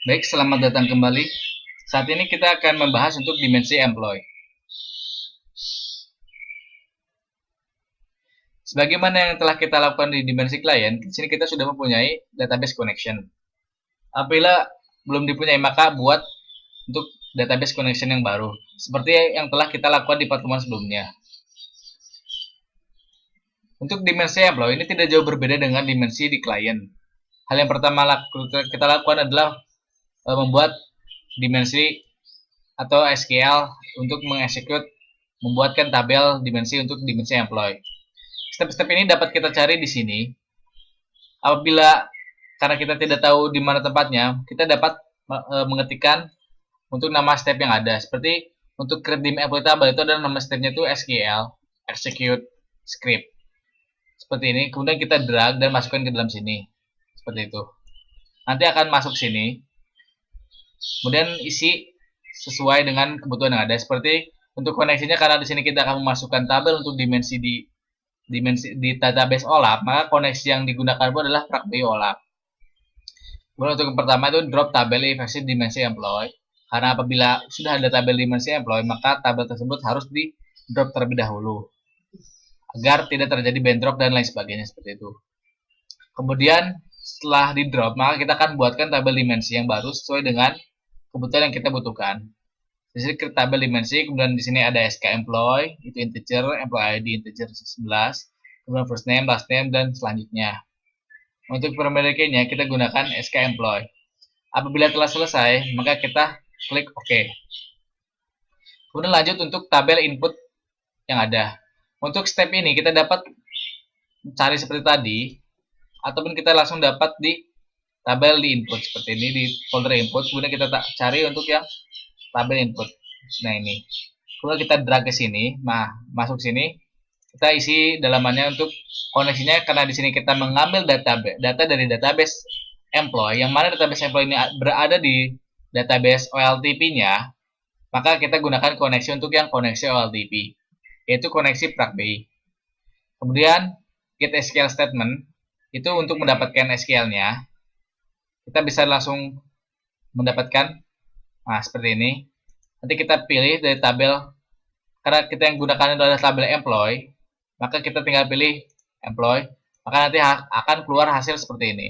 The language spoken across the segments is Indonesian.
Baik, selamat datang kembali. Saat ini kita akan membahas untuk dimensi employee. Sebagaimana yang telah kita lakukan di dimensi klien, di sini kita sudah mempunyai database connection. Apabila belum dipunyai, maka buat untuk database connection yang baru, seperti yang telah kita lakukan di pertemuan sebelumnya. Untuk dimensi employee ini tidak jauh berbeda dengan dimensi di klien. Hal yang pertama kita lakukan adalah membuat dimensi atau SQL untuk membuatkan tabel dimensi untuk dimensi employee. Step-step ini dapat kita cari di sini. Apabila karena kita tidak tahu di mana tempatnya, kita dapat mengetikkan untuk nama step yang ada. Seperti untuk create dim employee table itu adalah nama stepnya itu SQL execute script. Seperti ini. Kemudian kita drag dan masukkan ke dalam sini. Seperti itu. Nanti akan masuk sini. Kemudian isi sesuai dengan kebutuhan yang ada. Seperti untuk koneksinya, karena di sini kita akan memasukkan tabel untuk dimensi di database OLAP, maka koneksi yang digunakan pun adalah PragBio OLAP. Kemudian untuk yang pertama itu drop tabel efektif dimensi employee. Karena apabila sudah ada tabel dimensi employee, maka tabel tersebut harus di drop terlebih dahulu agar tidak terjadi band drop dan lain sebagainya seperti itu. Kemudian setelah di drop, maka kita akan buatkan tabel dimensi yang baru sesuai dengan kebutuhan yang kita butuhkan. Di sini tabel dimensi, kemudian di sini ada SK employee, itu integer, employee ID integer 11, kemudian first name, last name, dan selanjutnya. Untuk primary key-nya kita gunakan SK employee. Apabila telah selesai, maka kita klik OK. Kemudian lanjut untuk tabel input yang ada. Untuk step ini kita dapat cari seperti tadi, ataupun kita langsung dapat di tabel di input seperti ini, di folder input. Kemudian kita cari untuk yang tabel input. Nah ini. Kemudian kita drag ke sini. Nah, masuk sini. Kita isi dalamannya untuk koneksinya, karena di sini kita mengambil data dari database employee, yang mana database employee ini berada di database OLTP-nya, maka kita gunakan koneksi untuk yang koneksi OLTP, yaitu koneksi PragBI. Kemudian get SQL statement itu untuk mendapatkan SQL-nya. Kita bisa langsung mendapatkan seperti ini. Nanti kita pilih dari tabel, karena kita yang gunakan adalah tabel employee, maka kita tinggal pilih employee, maka nanti akan keluar hasil seperti ini.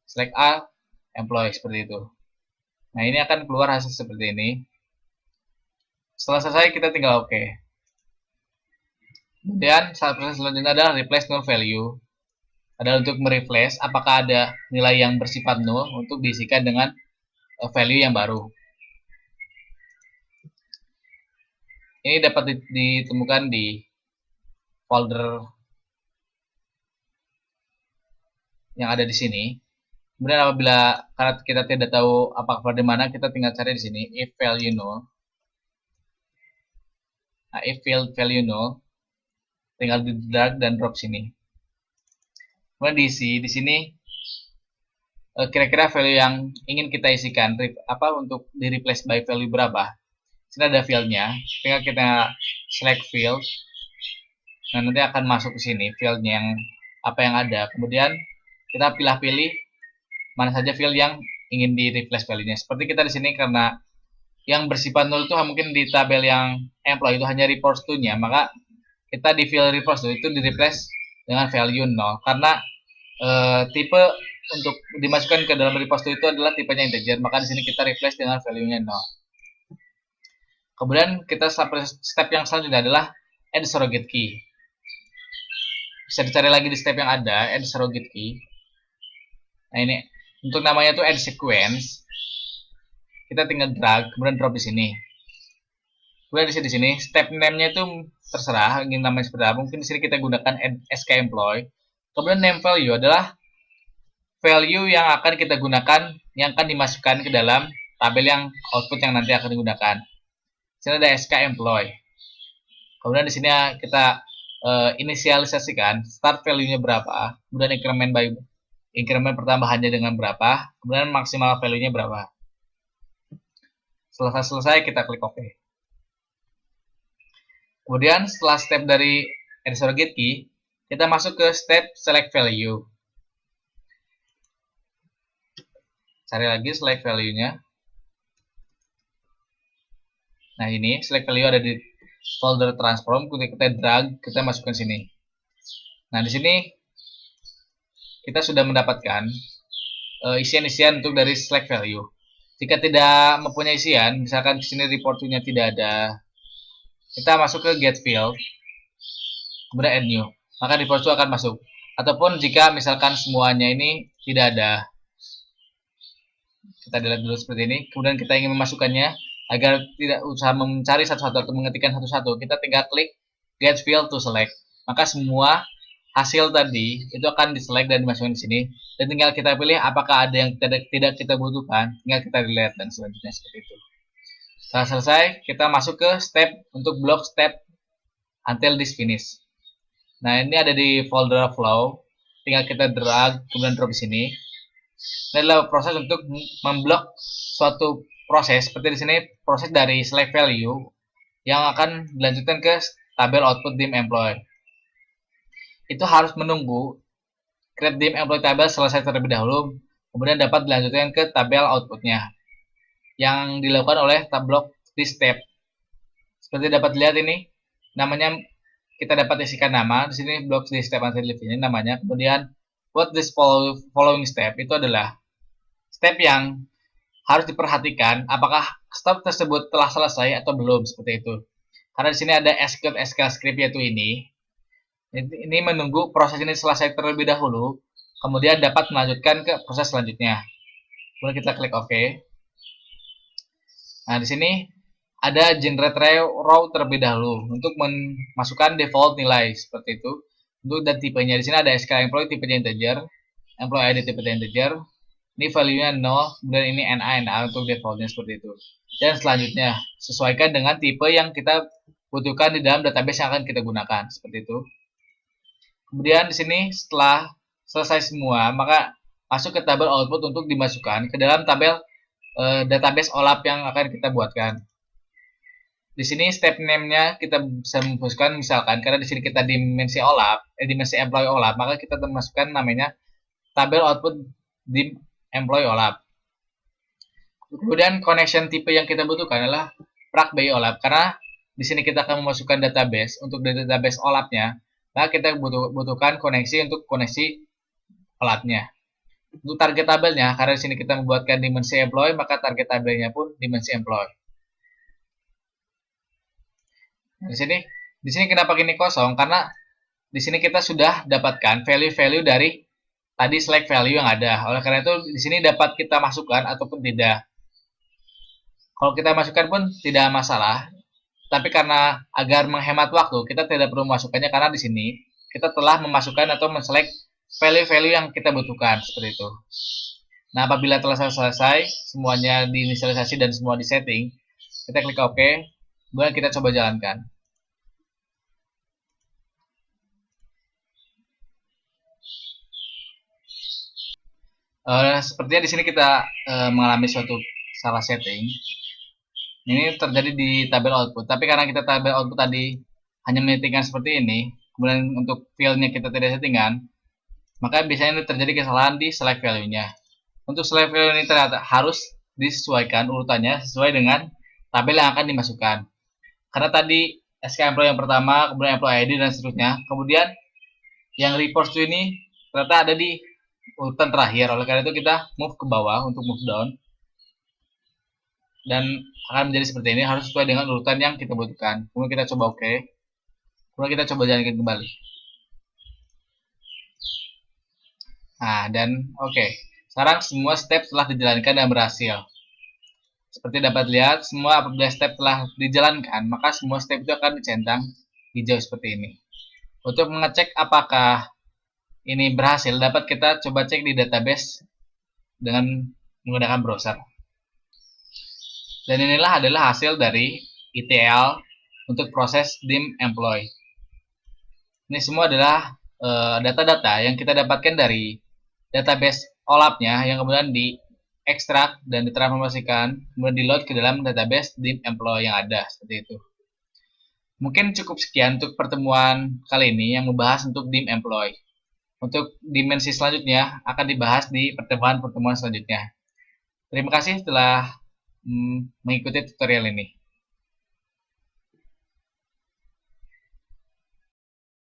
Select all employee seperti itu. Nah, ini akan keluar hasil seperti ini. Setelah selesai kita tinggal OK. Kemudian proses selanjutnya adalah replace null value. Adalah untuk mereplace apakah ada nilai yang bersifat null untuk diisikan dengan value yang baru. Ini dapat ditemukan di folder yang ada di sini. Kemudian apabila karena kita tidak tahu apakah di mana, kita tinggal cari di sini if value null. Nah, if value null, tinggal di drag dan drop sini. Kemudian diisi di sini kira-kira value yang ingin kita isikan, untuk di replace by value berapa. Sini ada field-nya, tinggal kita select field. Nah, nanti akan masuk ke sini field-nya yang apa yang ada. Kemudian kita pilih mana saja field yang ingin di replace value-nya. Seperti kita di sini, karena yang bersifat null itu mungkin di tabel yang employee itu hanya report to-nya, maka kita di field report to itu di replace dengan value 0, karena tipe untuk dimasukkan ke dalam report to itu adalah tipenya integer, maka di sini kita replace dengan value-nya 0. Kemudian kita step yang selanjutnya adalah add surrogate key. Bisa dicari lagi di step yang ada, add surrogate key. Nah, ini untuk namanya itu add sequence. Kita tinggal drag, kemudian drop di sini. Kemudian di sini step name-nya itu terserah ingin namanya seperti apa. Mungkin di sini kita gunakan add SK employee. Kemudian name value adalah value yang akan kita gunakan, yang akan dimasukkan ke dalam tabel yang output yang nanti akan digunakan. Di sini ada SK employee. Kemudian di sini kita inisialisasikan start value-nya berapa, kemudian increment pertambahannya dengan berapa, kemudian maksimal value-nya berapa. Setelah selesai kita klik OK. Kemudian setelah step dari add surrogate key, kita masuk ke step select value. cari lagi select value-nya. Nah, ini select value ada di folder transform, kita drag, kita masukkan sini. Nah, di sini kita sudah mendapatkan isian-isian untuk dari select value. Jika tidak mempunyai isian, misalkan di sini report-nya tidak ada, kita masuk ke get field, kemudian add new, maka report itu akan masuk. Ataupun jika misalkan semuanya ini tidak ada, kita delete dulu seperti ini, kemudian kita ingin memasukkannya agar tidak usah mencari satu-satu atau mengetikkan satu-satu, kita tinggal klik get field to select, maka semua hasil tadi itu akan diselect dan dimasukkan di sini, dan tinggal kita pilih apakah ada yang tidak kita butuhkan, tinggal kita delete dan selanjutnya seperti itu. Setelah selesai, kita masuk ke step untuk blok step until this finish. Nah, ini ada di folder flow, tinggal kita drag kemudian drop di sini. Ini adalah proses untuk memblok suatu proses, seperti di sini proses dari select value yang akan dilanjutkan ke tabel output dim employee. Itu harus menunggu create dim employee tabel selesai terlebih dahulu, kemudian dapat dilanjutkan ke tabel outputnya yang dilakukan oleh tab blok di step. Seperti dapat lihat ini namanya, kita dapat isikan nama di sini blok di step until ini namanya. Kemudian what this following step itu adalah step yang harus diperhatikan apakah step tersebut telah selesai atau belum, seperti itu. Karena di sini ada execute SQL script yaitu ini menunggu proses ini selesai terlebih dahulu, kemudian dapat melanjutkan ke proses selanjutnya. Kemudian kita klik OK. Nah, di sini ada generate row terlebih dahulu untuk memasukkan default nilai seperti itu. Untuk dan tipenya di sini ada SQL employee tipenya integer, employee ID tipenya integer. Ini value-nya 0, kemudian ini NA untuk defaultnya seperti itu. Dan selanjutnya sesuaikan dengan tipe yang kita butuhkan di dalam database yang akan kita gunakan seperti itu. Kemudian di sini setelah selesai semua, maka masuk ke tabel output untuk dimasukkan ke dalam tabel database OLAP yang akan kita buatkan. Di sini step name-nya kita bisa memasukkan, misalkan karena di sini kita dimensi OLAP, dimensi employee OLAP, maka kita memasukkan namanya tabel output dim employee OLAP. Kemudian connection tipe yang kita butuhkan adalah prac by OLAP, karena di sini kita akan memasukkan database untuk database OLAP-nya. Nah, kita butuhkan koneksi untuk koneksi OLAP-nya. Untuk target tabelnya, karena di sini kita membuatkan dimensi employee, maka target tabelnya pun dimensi employee. Nah, di sini kenapa ini kosong? Karena di sini kita sudah dapatkan value-value dari tadi select value yang ada. Oleh karena itu, di sini dapat kita masukkan ataupun tidak. Kalau kita masukkan pun tidak masalah. Tapi karena agar menghemat waktu, kita tidak perlu memasukkannya karena di sini kita telah memasukkan atau men-select value-value yang kita butuhkan seperti itu. Nah, apabila telah selesai, semuanya diinisialisasi dan semua disetting, kita klik OK, kemudian kita coba jalankan. Sepertinya di sini kita mengalami suatu salah setting. Ini terjadi di tabel output, tapi karena kita tabel output tadi hanya menyetingkan seperti ini, kemudian untuk field-nya kita tidak settingan, maka biasanya ini terjadi kesalahan di select value-nya. Untuk select value ini ternyata harus disesuaikan urutannya sesuai dengan tabel yang akan dimasukkan. Karena tadi SK employee yang pertama, kemudian employee ID dan seterusnya, kemudian yang report to ini ternyata ada di urutan terakhir. Oleh karena itu kita move ke bawah untuk move down. Dan akan menjadi seperti ini, harus sesuai dengan urutan yang kita butuhkan. Kemudian kita coba OK. Kemudian kita coba jalankan kembali. Nah, dan OK. Sekarang semua step telah dijalankan dan berhasil. Seperti dapat lihat, semua apabila step telah dijalankan, maka semua step itu akan dicentang hijau seperti ini. Untuk mengecek apakah ini berhasil, dapat kita coba cek di database dengan menggunakan browser. Dan inilah adalah hasil dari ETL untuk proses dim employee. Ini semua adalah data-data yang kita dapatkan dari database OLAP-nya yang kemudian diekstrak dan ditransformasikan, kemudian di-load ke dalam database dim employee yang ada, seperti itu. Mungkin cukup sekian untuk pertemuan kali ini yang membahas untuk dim employee. Untuk dimensi selanjutnya akan dibahas di pertemuan-pertemuan selanjutnya. Terima kasih telah mengikuti tutorial ini.